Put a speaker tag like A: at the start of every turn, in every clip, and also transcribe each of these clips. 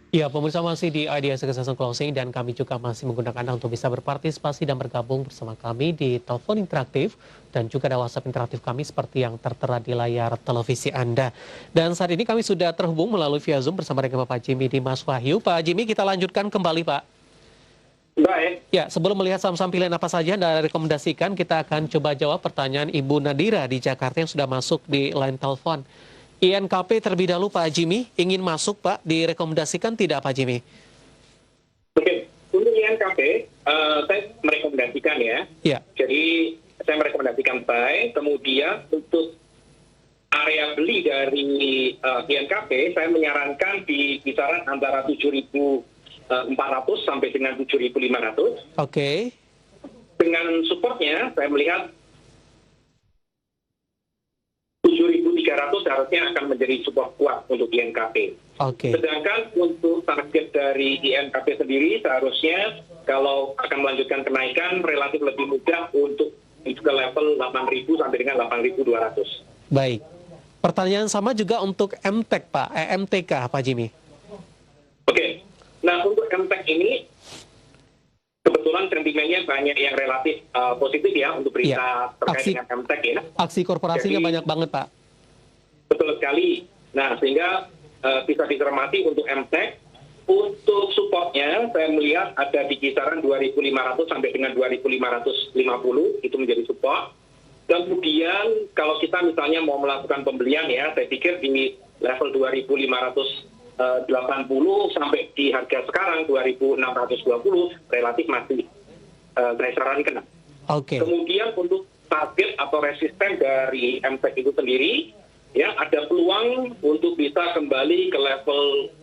A: Ya, pemirsa masih di Idea Succession Closing dan kami juga masih menggunakan Anda untuk bisa berpartisipasi dan bergabung bersama kami di telepon interaktif dan juga ada WhatsApp interaktif kami seperti yang tertera di layar televisi Anda. Dan saat ini kami sudah terhubung melalui via Zoom bersama dengan Bapak Jimmy Dimas Wahyu. Pak Jimmy, kita lanjutkan kembali, Pak.
B: Baik,
A: Ya, sebelum melihat saham-saham pilihan apa saja yang Anda rekomendasikan, kita akan coba jawab pertanyaan Ibu Nadira di Jakarta yang sudah masuk di line telepon. INKP terlebih dahulu Pak Jimmy, ingin masuk Pak, direkomendasikan tidak Pak Jimmy?
B: oke. Untuk INKP, saya merekomendasikan ya.
A: Ya,
B: Jadi saya merekomendasikan buy. Kemudian untuk area beli dari INKP, saya menyarankan di kisaran antara 7.400 sampai dengan 7.500.
A: oke.
B: Dengan supportnya, saya melihat 7.300 seharusnya akan menjadi support kuat untuk INKP.
A: Oke,
B: Sedangkan untuk target dari INKP sendiri seharusnya kalau akan melanjutkan kenaikan relatif lebih mudah untuk ke level 8.000 sampai dengan 8.200.
A: baik. Pertanyaan sama juga untuk MTEK Pak, MTK Pak Jimmy.
B: Oke, nah untuk MTEK ini kebetulan sentimennya banyak yang relatif positif ya untuk
A: Iya,
B: berita terkait
A: aksi
B: dengan MTEK ya.
A: aksi korporasinya
B: Jadi,
A: banyak banget Pak.
B: betul sekali. Nah, sehingga bisa dicermati untuk MTEK. Untuk supportnya, saya melihat ada di kisaran 2.500 sampai dengan 2.550, itu menjadi support. Kemudian, kalau kita misalnya mau melakukan pembelian ya, saya pikir di level 2.580 sampai di harga sekarang 2.620 relatif masih saya sarankan.
A: Oke,
B: Kemudian untuk target atau resisten dari MTEK itu sendiri, ya ada peluang untuk bisa kembali ke level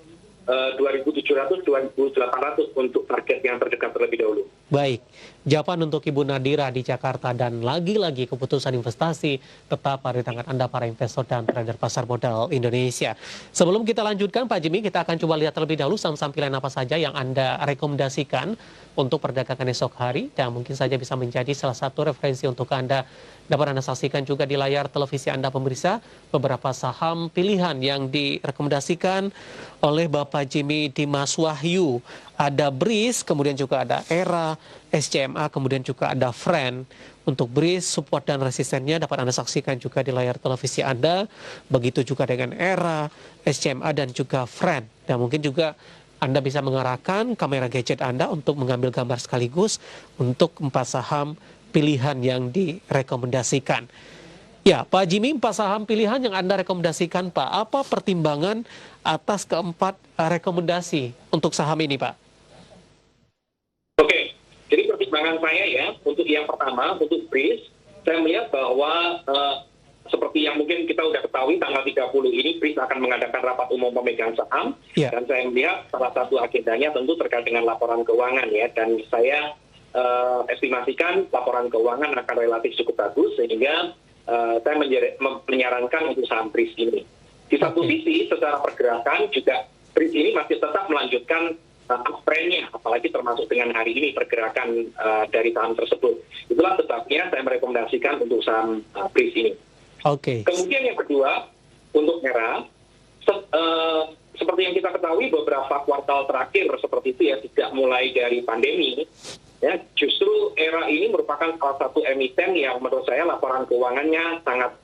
B: 2.700, 2.800 untuk target yang terdekat terlebih dahulu.
A: baik. Jawaban untuk Ibu Nadira di Jakarta dan lagi-lagi keputusan investasi tetap ada di tangan Anda para investor dan trader pasar modal Indonesia. Sebelum kita lanjutkan Pak Jimmy, kita akan coba lihat terlebih dahulu saham-saham pilihan apa saja yang Anda rekomendasikan untuk perdagangan esok hari dan mungkin saja bisa menjadi salah satu referensi untuk Anda. Dapat Anda saksikan juga di layar televisi Anda pemirsa beberapa saham pilihan yang direkomendasikan oleh Bapak Jimmy Dimas Wahyu. Ada BRIS, kemudian juga ada ERA, SCMA, kemudian juga ada FRIEND. Untuk BRIS, support dan resistennya dapat Anda saksikan juga di layar televisi Anda. Begitu juga dengan ERA, SCMA, dan juga FRIEND. Dan mungkin juga Anda bisa mengarahkan kamera gadget Anda untuk mengambil gambar sekaligus untuk 4 saham pilihan yang direkomendasikan. Ya, Pak Jimmy, 4 saham pilihan yang Anda rekomendasikan, Pak. Apa pertimbangan atas keempat rekomendasi untuk saham ini, Pak?
B: Oke, jadi pertimbangan saya ya, untuk yang pertama, untuk BRIS, saya melihat bahwa seperti yang mungkin kita sudah ketahui, tanggal 30 ini BRIS akan mengadakan rapat umum pemegang saham,
A: Ya,
B: dan saya melihat salah satu agendanya tentu terkait dengan laporan keuangan ya, dan saya estimasikan laporan keuangan akan relatif cukup bagus, sehingga saya menyarankan untuk saham BRIS ini. Di satu
A: Oke.
B: sisi, secara pergerakan juga BRIS ini masih tetap melanjutkan uptrend-nya, apalagi termasuk dengan hari ini pergerakan dari saham tersebut. Itulah sebabnya saya merekomendasikan untuk saham BRIS ini.
A: Oke.
B: Kemudian yang kedua, untuk ERA, seperti yang kita ketahui beberapa kuartal terakhir seperti itu ya, sejak mulai dari pandemi, ya justru ERA ini merupakan salah satu emiten yang menurut saya laporan keuangannya sangat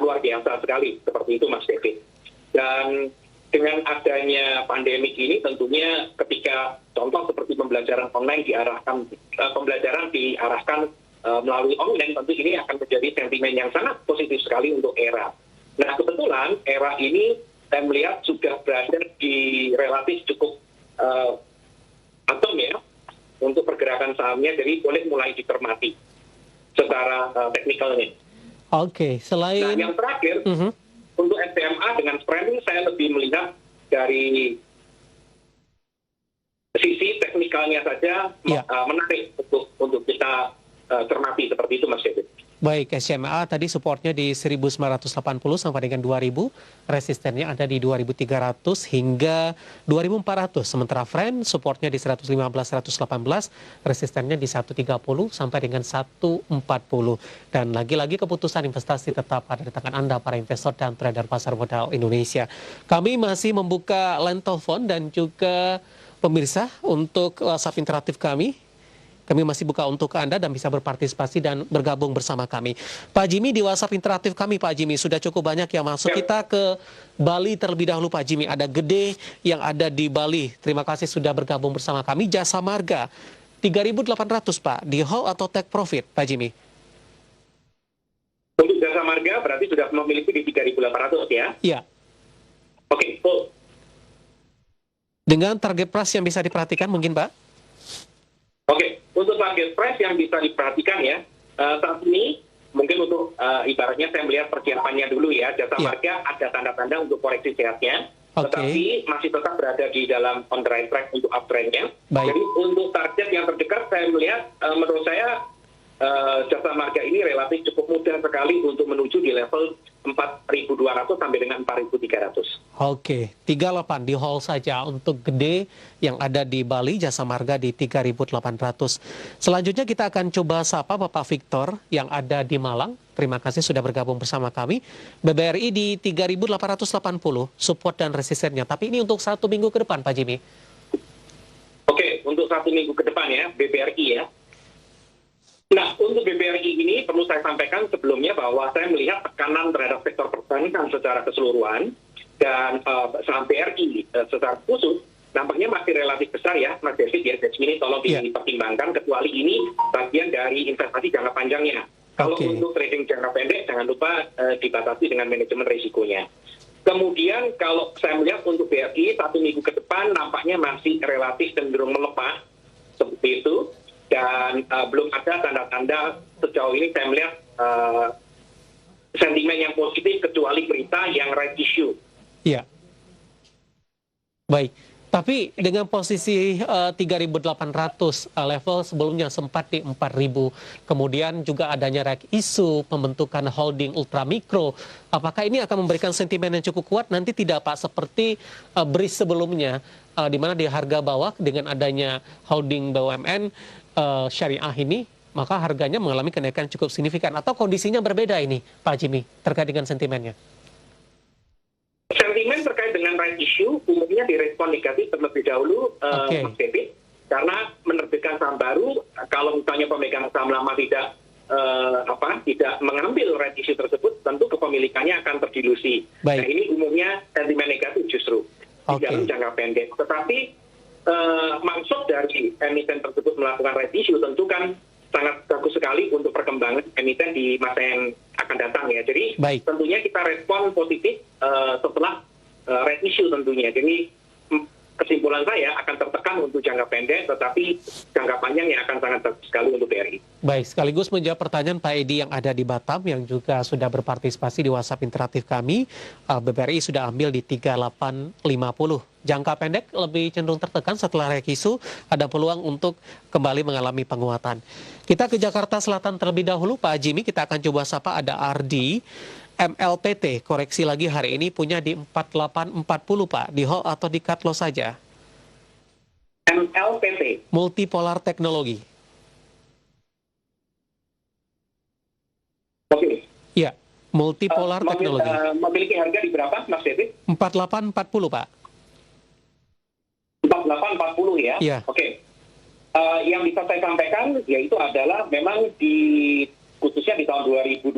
B: luar biasa sekali, seperti itu Mas David. Dan dengan adanya pandemi ini tentunya ketika contoh seperti pembelajaran online diarahkan melalui online, tentu ini akan menjadi sentimen yang sangat positif sekali untuk ERA. Nah kebetulan ERA ini saya melihat sudah berada di relatif cukup atom ya untuk pergerakan sahamnya, jadi boleh mulai dicermati secara teknikalnya.
A: Oke,
B: Nah
A: selain
B: yang terakhir, untuk SCMA dengan FRIEND saya lebih melihat dari sisi teknikalnya saja
A: ya,
B: menarik untuk kita cermati seperti itu Mas David.
A: Baik, SMA tadi supportnya di 1980 sampai dengan 2000, resistennya ada di 2300 hingga 2400. Sementara Friend supportnya di 115-118, resistennya di 130 sampai dengan 140. Dan lagi-lagi keputusan investasi tetap ada di tangan Anda para investor dan trader pasar modal Indonesia. Kami masih membuka line telepon dan juga pemirsa untuk WhatsApp interaktif kami. Kami masih buka untuk Anda dan bisa berpartisipasi dan bergabung bersama kami. Pak Jimmy, di WhatsApp interaktif kami, Pak Jimmy, sudah cukup banyak yang masuk. Kita ke Bali terlebih dahulu, Pak Jimmy. Ada Gede yang ada di Bali. Terima kasih sudah bergabung bersama kami. Jasa Marga, 3.800, Pak. Di hold atau take profit, Pak Jimmy?
B: Untuk Jasa Marga berarti sudah memiliki di 3.800 ya?
A: Iya.
B: Oke, full.
A: Dengan target price yang bisa diperhatikan mungkin, Pak?
B: Oke, untuk target price yang bisa diperhatikan ya, saat ini mungkin untuk ibaratnya saya melihat persiapannya dulu ya, Jasa Marga ada tanda-tanda untuk koreksi sehatnya, tetapi masih tetap berada di dalam on the right track untuk uptrendnya. Jadi untuk target yang terdekat saya melihat, menurut saya Jasa Marga ini relatif cukup mudah sekali untuk menuju di level 4.200 sampai dengan 4.300.
A: Oke, 38 di hold saja untuk Gede yang ada di Bali, Jasa Marga di 3.800. Selanjutnya kita akan coba sapa Bapak Victor yang ada di Malang. Terima kasih sudah bergabung bersama kami. BBRI di 3.880 support dan resistennya. Tapi ini untuk 1 minggu ke depan, Pak Jimmy.
B: Oke, untuk 1 minggu ke depan ya, BBRI ya. Nah, untuk BBRI ini perlu saya sampaikan sebelumnya bahwa saya melihat tekanan terhadap sektor perbankan secara keseluruhan dan saham BRI secara khusus nampaknya masih relatif besar ya, Mas David ya. Jadi ini tolong dipertimbangkan, kecuali ini bagian dari investasi jangka panjangnya. Kalau untuk trading jangka pendek, jangan lupa dibatasi dengan manajemen risikonya. Kemudian kalau saya melihat untuk BRI 1 minggu ke depan nampaknya masih relatif cenderung melemah seperti itu. Dan belum ada tanda-tanda sejauh ini saya melihat sentimen yang positif kecuali berita yang right issue.
A: Iya. Baik. Tapi dengan posisi 3.800 level sebelumnya sempat di 4.000. Kemudian juga adanya right issue, pembentukan holding ultramikro. Apakah ini akan memberikan sentimen yang cukup kuat? Nanti tidak, Pak, seperti BRIS sebelumnya, di mana di harga bawah dengan adanya holding BUMN, syariah ini, maka harganya mengalami kenaikan cukup signifikan. Atau kondisinya berbeda ini, Pak Jimmy, terkait dengan sentimennya?
B: Sentimen terkait dengan right issue umumnya direspon negatif terlebih dahulu, Mas David, karena menerbitkan saham baru, kalau misalnya pemegang saham lama tidak mengambil right issue tersebut, tentu kepemilikannya akan terdilusi. Nah, ini umumnya sentimen negatif justru di dalam jangka pendek. Tetapi maksud dari emiten tersebut melakukan right issue tentu kan sangat bagus sekali untuk perkembangan emiten di masa yang akan datang ya. Jadi tentunya kita respon positif setelah right issue tentunya. Jadi kesimpulan saya akan tertekan untuk jangka pendek, tetapi jangka panjang yang akan sangat bagus sekali untuk BRI.
A: Baik, sekaligus menjawab pertanyaan Pak Edi yang ada di Batam, yang juga sudah berpartisipasi di WhatsApp interaktif kami. BBRI sudah ambil di 3850. Jangka pendek lebih cenderung tertekan setelah rekisu, ada peluang untuk kembali mengalami penguatan. Kita ke Jakarta Selatan terlebih dahulu, Pak Jimmy. Kita akan coba sapa ada Ardi. MLPT koreksi lagi hari ini punya di 4840, Pak. Di hold atau di cut loss saja?
B: MLPT.
A: Multipolar Teknologi.
B: Oke.
A: Iya, Multipolar Teknologi.
B: Memiliki harga di berapa, Mas David?
A: 4840, Pak.
B: 4840 ya?
A: Iya.
B: Oke. Yang bisa saya sampaikan yaitu adalah memang khususnya di tahun 2021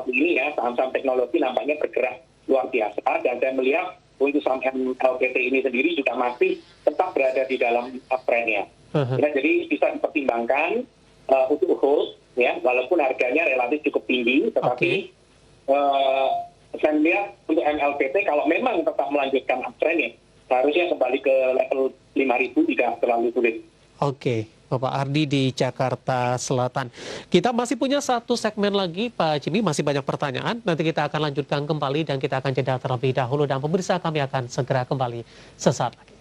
B: ini ya, saham-saham teknologi nampaknya bergerak luar biasa, dan saya melihat untuk saham MLPT ini sendiri juga masih tetap berada di dalam uptrend-nya. Jadi bisa dipertimbangkan untuk hold ya, walaupun harganya relatif cukup tinggi, tetapi saya melihat untuk MLPT kalau memang tetap melanjutkan uptrend-nya, seharusnya kembali ke level 5.000 tidak terlalu sulit.
A: Oke, Bapak Ardi di Jakarta Selatan. Kita masih punya satu segmen lagi, Pak Jimmy, masih banyak pertanyaan. Nanti kita akan lanjutkan kembali dan kita akan jeda terlebih dahulu. Dan pemirsa, kami akan segera kembali sesaat lagi.